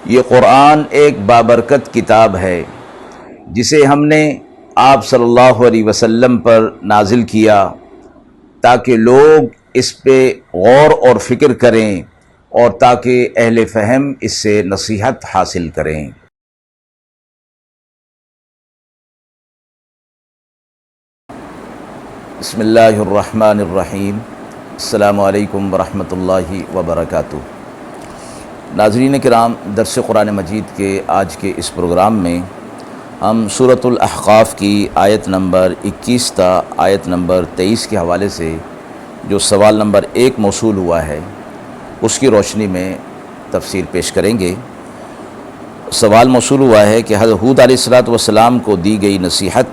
یہ قرآن ایک بابرکت کتاب ہے جسے ہم نے آپ صلی اللہ علیہ وسلم پر نازل کیا تاکہ لوگ اس پہ غور اور فکر کریں اور تاکہ اہل فہم اس سے نصیحت حاصل کریں۔ بسم اللہ الرحمن الرحیم۔ السلام علیکم ورحمۃ اللہ وبرکاتہ۔ ناظرین کرام، درس قرآن مجید کے آج کے اس پروگرام میں ہم سورۃ الاحقاف کی آیت نمبر 21 تا آیت نمبر 23 کے حوالے سے جو سوال نمبر 1 موصول ہوا ہے اس کی روشنی میں تفسیر پیش کریں گے۔ سوال موصول ہوا ہے کہ حضرت ہود علیہ السلام کو دی گئی نصیحت،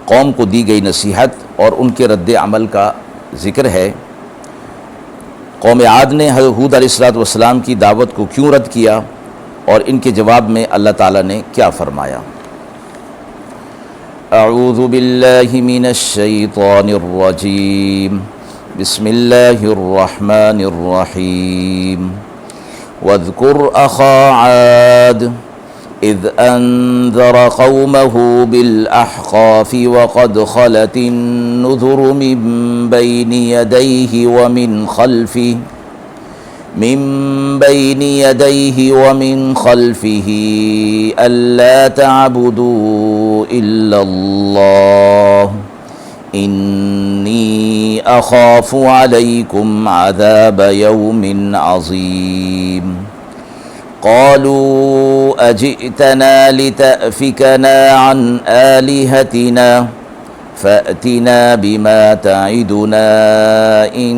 قوم کو دی گئی نصیحت اور ان کے رد عمل کا ذکر ہے۔ قوم عاد نے حضرت ہود علیہ السلام کی دعوت کو کیوں رد کیا اور ان کے جواب میں اللہ تعالیٰ نے کیا فرمایا؟ اعوذ باللہ من الشیطان الرجیم، بسم اللہ الرحمن الرحیم۔ واذکر اخا عاد اذ انذر قومه بالاحقاف وقد خلت النذر من بين يديه ومن خلفه ألا تعبدوا إلا الله إني أخاف عليكم عذاب يوم عظيم قالوا أجئتنا لتأفكنا عن آلهتنا فأتنا بما تعدنا إن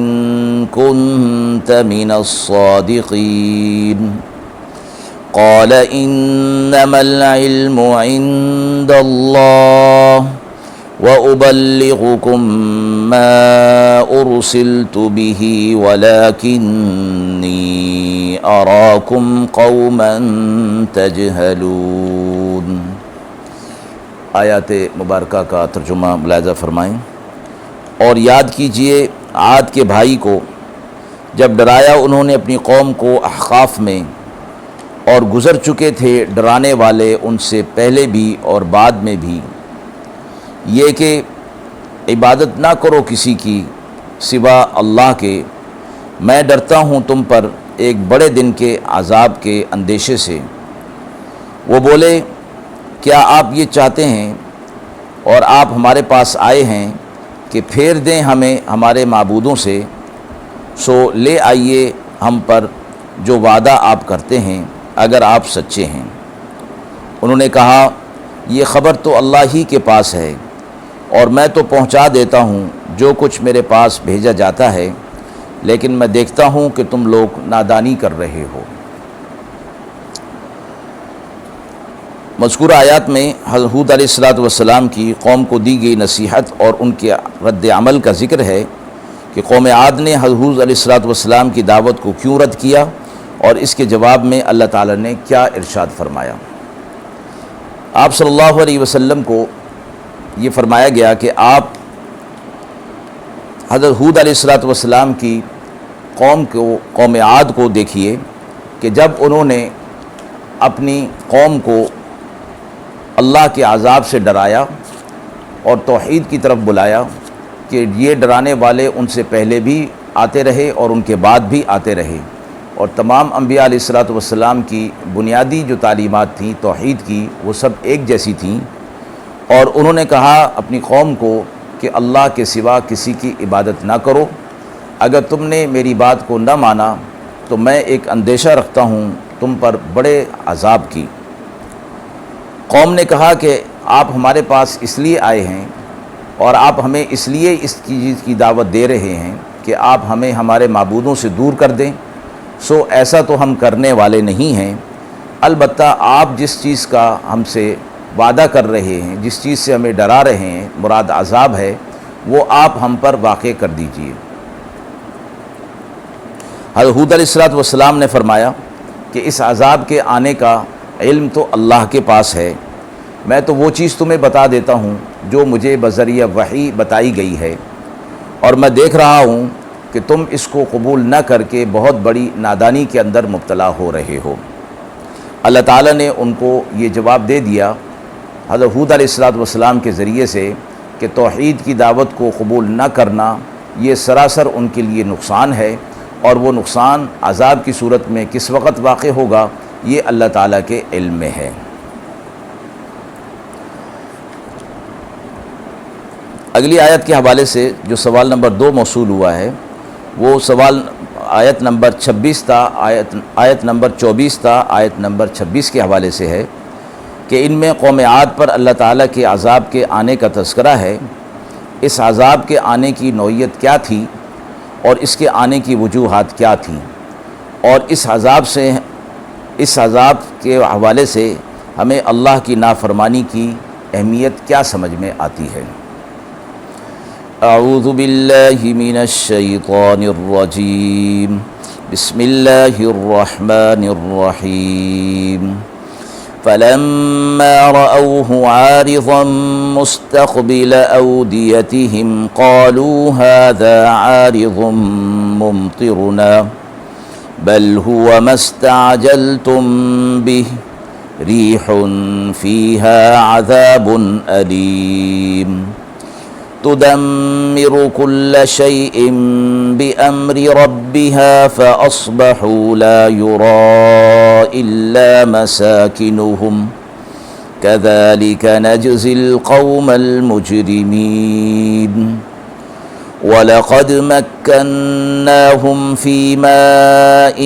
كنت من الصادقين قال إنما العلم عند الله وأبلغكم ما أرسلت به ولكني أراكم قوما تجهلون۔ آیات مبارکہ کا ترجمہ ملاحظہ فرمائیں۔ اور یاد کیجئے عاد کے بھائی کو جب ڈرایا انہوں نے اپنی قوم کو احقاف میں، اور گزر چکے تھے ڈرانے والے ان سے پہلے بھی اور بعد میں بھی، یہ کہ عبادت نہ کرو کسی کی سوا اللہ کے، میں ڈرتا ہوں تم پر ایک بڑے دن کے عذاب کے اندیشے سے۔ وہ بولے، کیا آپ یہ چاہتے ہیں اور آپ ہمارے پاس آئے ہیں کہ پھیر دیں ہمیں ہمارے معبودوں سے؟ سو لے آئیے ہم پر جو وعدہ آپ کرتے ہیں اگر آپ سچے ہیں۔ انہوں نے کہا، یہ خبر تو اللہ ہی کے پاس ہے اور میں تو پہنچا دیتا ہوں جو کچھ میرے پاس بھیجا جاتا ہے، لیکن میں دیکھتا ہوں کہ تم لوگ نادانی کر رہے ہو۔ مذکورہ آیات میں حضرت ہود علیہ السلام کی قوم کو دی گئی نصیحت اور ان کے رد عمل کا ذکر ہے کہ قوم عاد نے حضرت ہود علیہ السلام کی دعوت کو کیوں رد کیا اور اس کے جواب میں اللہ تعالیٰ نے کیا ارشاد فرمایا۔ آپ صلی اللہ علیہ وسلم کو یہ فرمایا گیا کہ آپ حضرت ہود علیہ السلام کی قوم عاد کو دیکھیے کہ جب انہوں نے اپنی قوم کو اللہ کے عذاب سے ڈرایا اور توحید کی طرف بلایا کہ یہ ڈرانے والے ان سے پہلے بھی آتے رہے اور ان کے بعد بھی آتے رہے، اور تمام انبیاء علیہ السلام کی بنیادی جو تعلیمات تھیں توحید کی وہ سب ایک جیسی تھیں، اور انہوں نے کہا اپنی قوم کو کہ اللہ کے سوا کسی کی عبادت نہ کرو، اگر تم نے میری بات کو نہ مانا تو میں ایک اندیشہ رکھتا ہوں تم پر بڑے عذاب کی۔ قوم نے کہا کہ آپ ہمارے پاس اس لیے آئے ہیں اور آپ ہمیں اس لیے اس چیز کی دعوت دے رہے ہیں کہ آپ ہمیں ہمارے معبودوں سے دور کر دیں، سو ایسا تو ہم کرنے والے نہیں ہیں، البتہ آپ جس چیز کا ہم سے وعدہ کر رہے ہیں، جس چیز سے ہمیں ڈرا رہے ہیں، مراد عذاب ہے، وہ آپ ہم پر واقع کر دیجئے۔ حضرت ہود علیہ السلام نے فرمایا کہ اس عذاب کے آنے کا علم تو اللہ کے پاس ہے، میں تو وہ چیز تمہیں بتا دیتا ہوں جو مجھے بذریعہ وحی بتائی گئی ہے، اور میں دیکھ رہا ہوں کہ تم اس کو قبول نہ کر کے بہت بڑی نادانی کے اندر مبتلا ہو رہے ہو۔ اللہ تعالیٰ نے ان کو یہ جواب دے دیا حضرت ہود علیہ السلام کے ذریعے سے کہ توحید کی دعوت کو قبول نہ کرنا یہ سراسر ان کے لیے نقصان ہے، اور وہ نقصان عذاب کی صورت میں کس وقت واقع ہوگا یہ اللہ تعالیٰ کے علم میں ہے۔ اگلی آیت کے حوالے سے جو سوال نمبر 2 موصول ہوا ہے، وہ سوال آیت نمبر 26 تا آیت نمبر 24 تا آیت نمبر 26 کے حوالے سے ہے کہ ان میں قوم عاد پر اللہ تعالیٰ کے عذاب کے آنے کا تذکرہ ہے۔ اس عذاب کے آنے کی نوعیت کیا تھی اور اس کے آنے کی وجوہات کیا تھیں، اور اس عذاب کے حوالے سے ہمیں اللہ کی نافرمانی کی اہمیت کیا سمجھ میں آتی ہے۔ اعوذ باللہ من الشیطان الرجیم، بسم اللہ الرحمن الرحیم۔ فلما رأوه عارضا مستقبل أوديتهم قالوا هذا عارض ممطرنا بل هو ما استعجلتم به ريح فيها عذاب أليم تدمر كل شيء بأمر ربها فأصبحوا لا يرى إلا مساكنهم كذلك نجزي القوم المجرمين ولقد مكناهم في ماء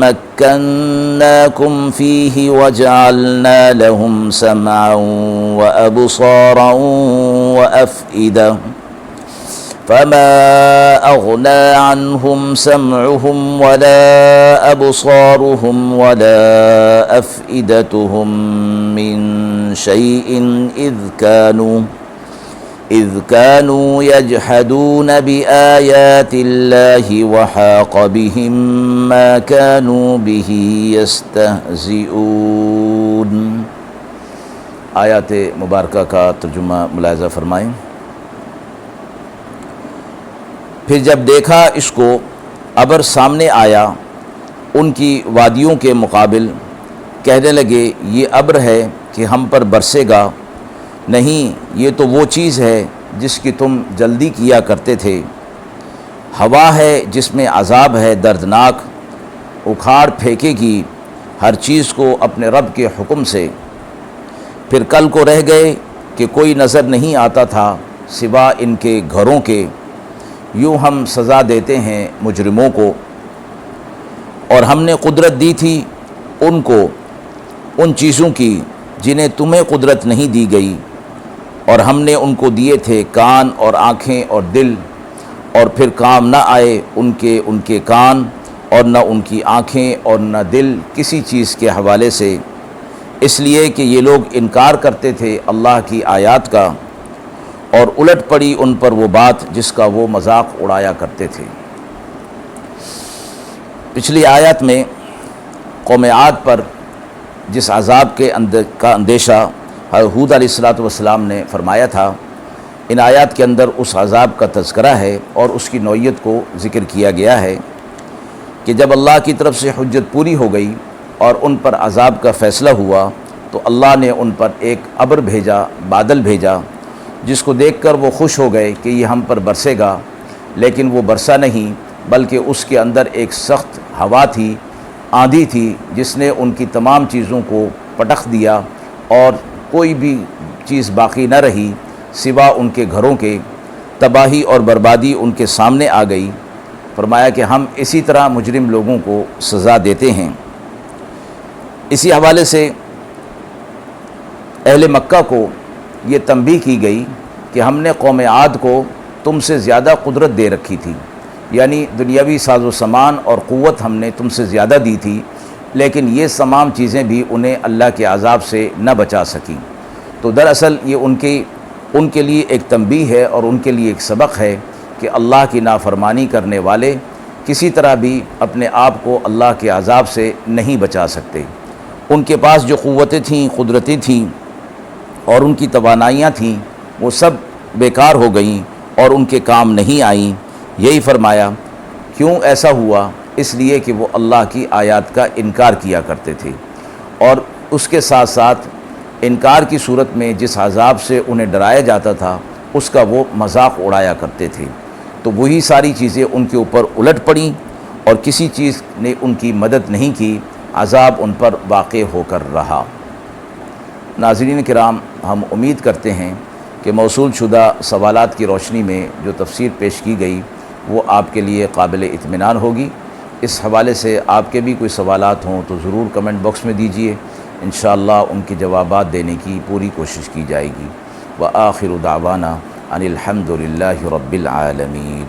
مكناكم فيه وجعلنا لهم سمعا وأبصارا وأفئدة فما أغنى عنهم سمعهم ولا أبصارهم ولا أفئدتهم من شيء إذ كانوا يجحدون بآيات الله وحاق بهم ما كانوا به يستهزئون۔ آیات مبارکہ کا ترجمہ ملاحظہ فرمائیں۔ پھر جب دیکھا اس کو ابر سامنے آیا ان کی وادیوں کے مقابل، کہنے لگے یہ ابر ہے کہ ہم پر برسے گا، نہیں یہ تو وہ چیز ہے جس کی تم جلدی کیا کرتے تھے، ہوا ہے جس میں عذاب ہے دردناک، اکھاڑ پھینکے گی ہر چیز کو اپنے رب کے حکم سے۔ پھر کل کو رہ گئے کہ کوئی نظر نہیں آتا تھا سوا ان کے گھروں کے، یوں ہم سزا دیتے ہیں مجرموں کو۔ اور ہم نے قدرت دی تھی ان کو ان چیزوں کی جنہیں تمہیں قدرت نہیں دی گئی، اور ہم نے ان کو دیے تھے کان اور آنکھیں اور دل، اور پھر کام نہ آئے ان کے کان اور نہ ان کی آنکھیں اور نہ دل کسی چیز کے حوالے سے، اس لیے کہ یہ لوگ انکار کرتے تھے اللہ کی آیات کا، اور الٹ پڑی ان پر وہ بات جس کا وہ مذاق اڑایا کرتے تھے۔ پچھلی آیت میں قوم عاد پر جس عذاب کا اندیشہ ہود علیہ السلام نے فرمایا تھا، ان آیات کے اندر اس عذاب کا تذکرہ ہے اور اس کی نوعیت کو ذکر کیا گیا ہے کہ جب اللہ کی طرف سے حجت پوری ہو گئی اور ان پر عذاب کا فیصلہ ہوا تو اللہ نے ان پر ایک ابر بھیجا، بادل بھیجا، جس کو دیکھ کر وہ خوش ہو گئے کہ یہ ہم پر برسے گا، لیکن وہ برسا نہیں بلکہ اس کے اندر ایک سخت ہوا تھی، آندھی تھی، جس نے ان کی تمام چیزوں کو پٹخ دیا اور کوئی بھی چیز باقی نہ رہی سوا ان کے گھروں کے۔ تباہی اور بربادی ان کے سامنے آ گئی۔ فرمایا کہ ہم اسی طرح مجرم لوگوں کو سزا دیتے ہیں۔ اسی حوالے سے اہل مکہ کو یہ تنبیہ کی گئی کہ ہم نے قوم عاد کو تم سے زیادہ قدرت دے رکھی تھی، یعنی دنیاوی ساز و سامان اور قوت ہم نے تم سے زیادہ دی تھی، لیکن یہ تمام چیزیں بھی انہیں اللہ کے عذاب سے نہ بچا سکیں۔ تو دراصل یہ ان کے لیے ایک تنبیہ ہے اور ان کے لیے ایک سبق ہے کہ اللہ کی نافرمانی کرنے والے کسی طرح بھی اپنے آپ کو اللہ کے عذاب سے نہیں بچا سکتے۔ ان کے پاس جو قوتیں تھیں، قدرتیں تھیں اور ان کی توانائیاں تھیں، وہ سب بیکار ہو گئیں اور ان کے کام نہیں آئیں، یہی فرمایا کیوں ایسا ہوا؟ اس لیے کہ وہ اللہ کی آیات کا انکار کیا کرتے تھے، اور اس کے ساتھ ساتھ انکار کی صورت میں جس عذاب سے انہیں ڈرایا جاتا تھا اس کا وہ مذاق اڑایا کرتے تھے۔ تو وہی ساری چیزیں ان کے اوپر الٹ پڑیں اور کسی چیز نے ان کی مدد نہیں کی، عذاب ان پر واقع ہو کر رہا۔ ناظرین کرام، ہم امید کرتے ہیں کہ موصول شدہ سوالات کی روشنی میں جو تفسیر پیش کی گئی وہ آپ کے لیے قابل اطمینان ہوگی۔ اس حوالے سے آپ کے بھی کوئی سوالات ہوں تو ضرور کمنٹ باکس میں دیجئے، انشاءاللہ ان کے جوابات دینے کی پوری کوشش کی جائے گی۔ وآخر دعوانا ان الحمد للہ رب العالمین۔